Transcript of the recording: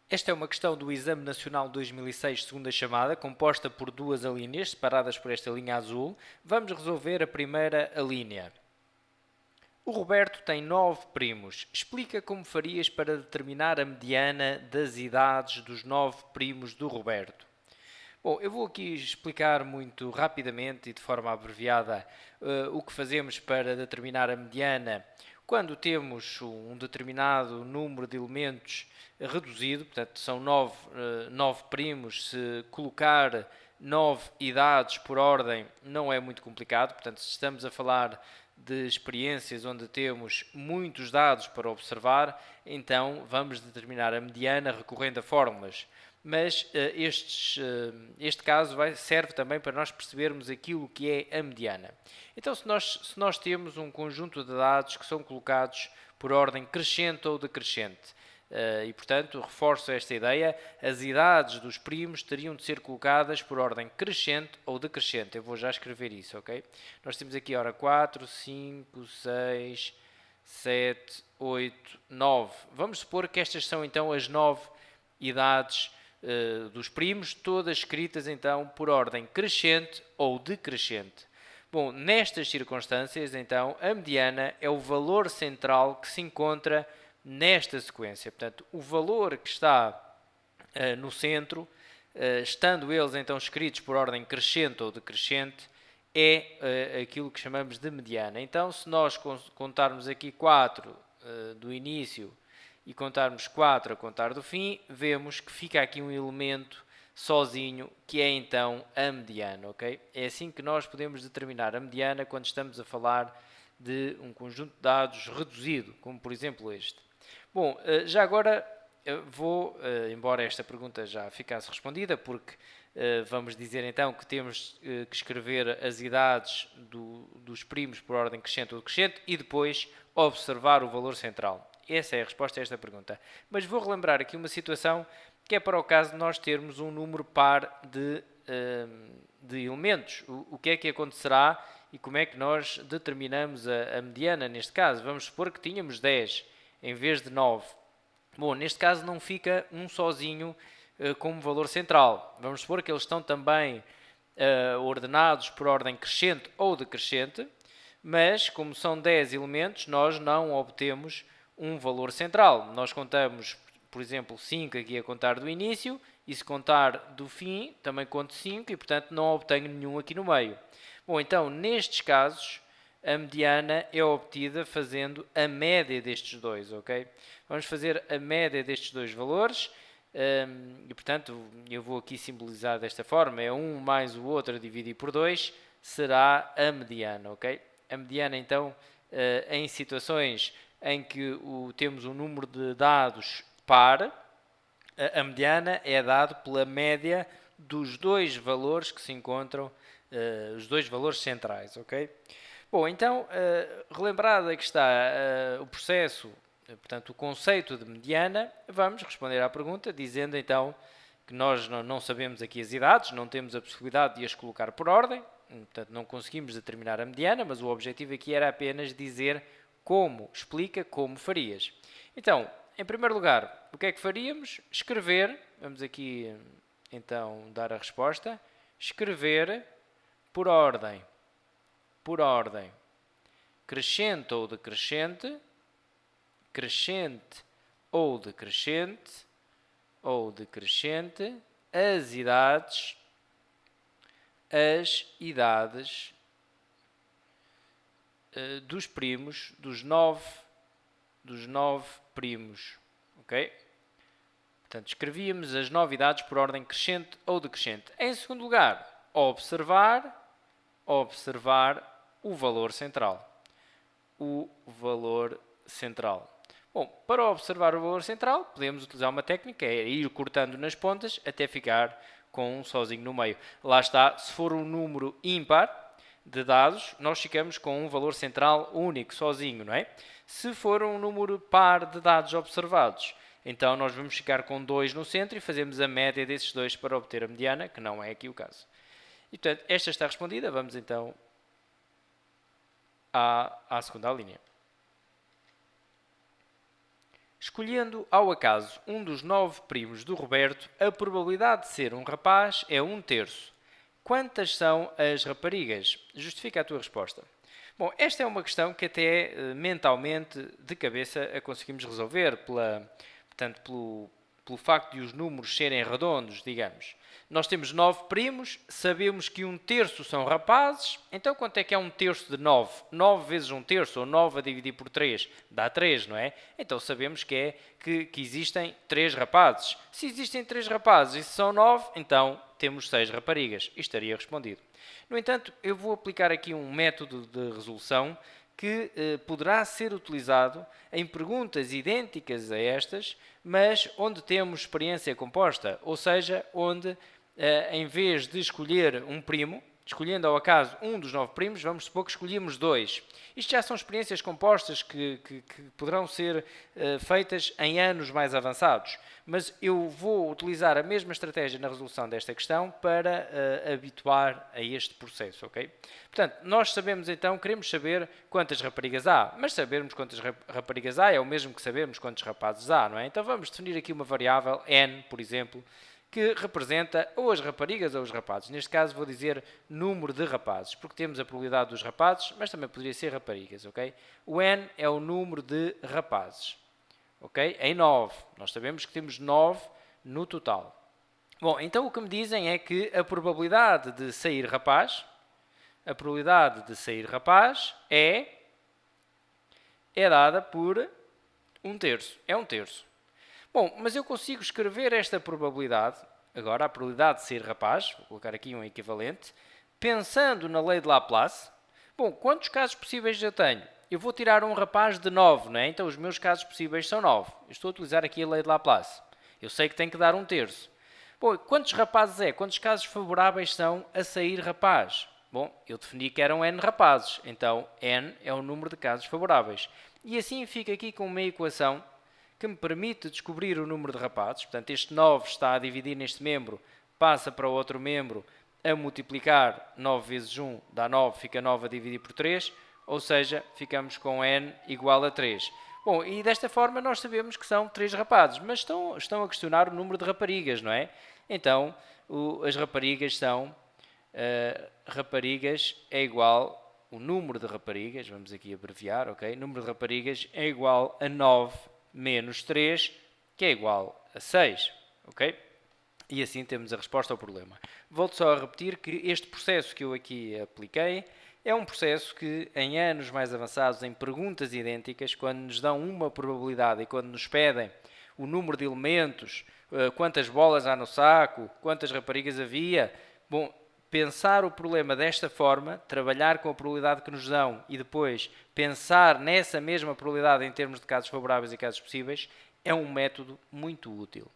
Esta é uma questão do Exame Nacional 2006, segunda chamada, composta por duas alíneas, separadas por esta linha azul. Vamos resolver a primeira alínea. O Roberto tem 9 primos. Explica como farias para determinar a mediana das idades dos 9 primos do Roberto. Bom, eu vou aqui explicar muito rapidamente e de forma abreviada o que fazemos para determinar a mediana quando temos um determinado número de elementos reduzido, portanto são 9 primos, se colocar 9 idades por ordem não é muito complicado, portanto se estamos a falar de experiências onde temos muitos dados para observar, então vamos determinar a mediana recorrendo a fórmulas. Mas este caso serve também para nós percebermos aquilo que é a mediana. Então, se nós temos um conjunto de dados que são colocados por ordem crescente ou decrescente, e portanto, reforço esta ideia, as idades dos primos teriam de ser colocadas por ordem crescente ou decrescente. Eu vou já escrever isso, ok? Nós temos aqui, ora, 4, 5, 6, 7, 8, 9. Vamos supor que estas são então as 9 idades dos primos, todas escritas então por ordem crescente ou decrescente. Bom, nestas circunstâncias, então, a mediana é o valor central que se encontra nesta sequência. Portanto, o valor que está no centro, estando eles então escritos por ordem crescente ou decrescente, é aquilo que chamamos de mediana. Então, se nós contarmos aqui 4 do início e contarmos 4 a contar do fim, vemos que fica aqui um elemento sozinho, que é então a mediana, ok? É assim que nós podemos determinar a mediana quando estamos a falar de um conjunto de dados reduzido, como por exemplo este. Bom, já agora vou, embora esta pergunta já ficasse respondida, porque vamos dizer então que temos que escrever as idades dos primos por ordem crescente ou decrescente e depois observar o valor central. Essa é a resposta a esta pergunta. Mas vou relembrar aqui uma situação que é para o caso de nós termos um número par de elementos. O que é que acontecerá e como é que nós determinamos a mediana neste caso? Vamos supor que tínhamos 10 em vez de 9. Bom, neste caso não fica um sozinho como valor central. Vamos supor que eles estão também ordenados por ordem crescente ou decrescente, mas como são 10 elementos, nós não obtemos um valor central. Nós contamos, por exemplo, 5 aqui a contar do início, e se contar do fim, também conto 5, e portanto não obtenho nenhum aqui no meio. Bom, então, nestes casos, a mediana é obtida fazendo a média destes dois, ok? Vamos fazer a média destes dois valores, e portanto, eu vou aqui simbolizar desta forma, é 1 mais o outro dividido por 2, será a mediana, ok? A mediana, então, em situações em que temos um número de dados par, a mediana é dado pela média dos dois valores que se encontram, os dois valores centrais, ok? Bom, então, relembrado que está o processo, portanto, o conceito de mediana, vamos responder à pergunta dizendo então que nós não sabemos aqui as idades, não temos a possibilidade de as colocar por ordem, portanto, não conseguimos determinar a mediana, mas o objetivo aqui era apenas dizer como, explica como farias. Então, em primeiro lugar, o que é que faríamos? Escrever, vamos aqui então dar a resposta, escrever por ordem, crescente ou decrescente, crescente ou decrescente, as idades dos primos, dos nove primos, ok? Portanto, escrevíamos as 9 idades por ordem crescente ou decrescente. Em segundo lugar, observar o valor central. Bom, para observar o valor central, podemos utilizar uma técnica, é ir cortando nas pontas até ficar com um sozinho no meio. Lá está, se for um número ímpar de dados, nós ficamos com um valor central único, sozinho, não é? Se for um número par de dados observados, então nós vamos ficar com 2 no centro e fazemos a média desses dois para obter a mediana, que não é aqui o caso. E portanto, esta está respondida, vamos então à segunda linha. Escolhendo ao acaso um dos 9 primos do Roberto, a probabilidade de ser um rapaz é 1/3. Quantas são as raparigas? Justifica a tua resposta. Bom, esta é uma questão que até mentalmente, de cabeça, a conseguimos resolver, portanto, pelo facto de os números serem redondos, digamos. Nós temos 9 primos, sabemos que 1/3 são rapazes, então quanto é que é 1/3 de 9? 9 vezes 1/3, ou 9 a dividir por 3, dá 3, não é? Então sabemos que existem 3 rapazes. Se existem 3 rapazes e se são 9, então temos 6 raparigas. Isto estaria respondido. No entanto, eu vou aplicar aqui um método de resolução que poderá ser utilizado em perguntas idênticas a estas, mas onde temos experiência composta, ou seja, onde em vez de escolher um primo, escolhendo ao acaso um dos 9 primos, vamos supor que escolhemos 2. Isto já são experiências compostas que poderão ser feitas em anos mais avançados, mas eu vou utilizar a mesma estratégia na resolução desta questão para habituar a este processo, ok? Portanto, nós sabemos então, queremos saber quantas raparigas há, mas sabermos quantas raparigas há é o mesmo que sabermos quantos rapazes há, não é? Então vamos definir aqui uma variável, n, por exemplo, que representa ou as raparigas ou os rapazes. Neste caso vou dizer número de rapazes, porque temos a probabilidade dos rapazes, mas também poderia ser raparigas, ok? O n é o número de rapazes, ok? Em 9. Nós sabemos que temos 9 no total. Bom, então o que me dizem é que a probabilidade de sair rapaz, é dada por 1/3. É 1/3. Bom, mas eu consigo escrever esta probabilidade, agora a probabilidade de ser rapaz, vou colocar aqui um equivalente, pensando na lei de Laplace. Bom, quantos casos possíveis eu tenho? Eu vou tirar um rapaz de 9, não é? Então os meus casos possíveis são 9. Eu estou a utilizar aqui a lei de Laplace. Eu sei que tem que dar 1/3. Bom, quantos rapazes é? Quantos casos favoráveis são a sair rapaz? Bom, eu defini que eram n rapazes, então n é o número de casos favoráveis. E assim fica aqui com uma equação que me permite descobrir o número de rapazes. Portanto, este 9 está a dividir neste membro, passa para o outro membro a multiplicar 9 vezes 1, dá 9, fica 9 a dividir por 3, ou seja, ficamos com n igual a 3. Bom, e desta forma nós sabemos que são 3 rapazes, mas estão a questionar o número de raparigas, não é? Então, as raparigas são... raparigas é igual, o número de raparigas, vamos aqui abreviar, ok? O número de raparigas é igual a 9 menos 3, que é igual a 6, ok? E assim temos a resposta ao problema. Volto só a repetir que este processo que eu aqui apliquei é um processo que em anos mais avançados, em perguntas idênticas, quando nos dão uma probabilidade e quando nos pedem o número de elementos, quantas bolas há no saco, quantas raparigas havia, bom, pensar o problema desta forma, trabalhar com a probabilidade que nos dão e depois pensar nessa mesma probabilidade em termos de casos favoráveis e casos possíveis, é um método muito útil.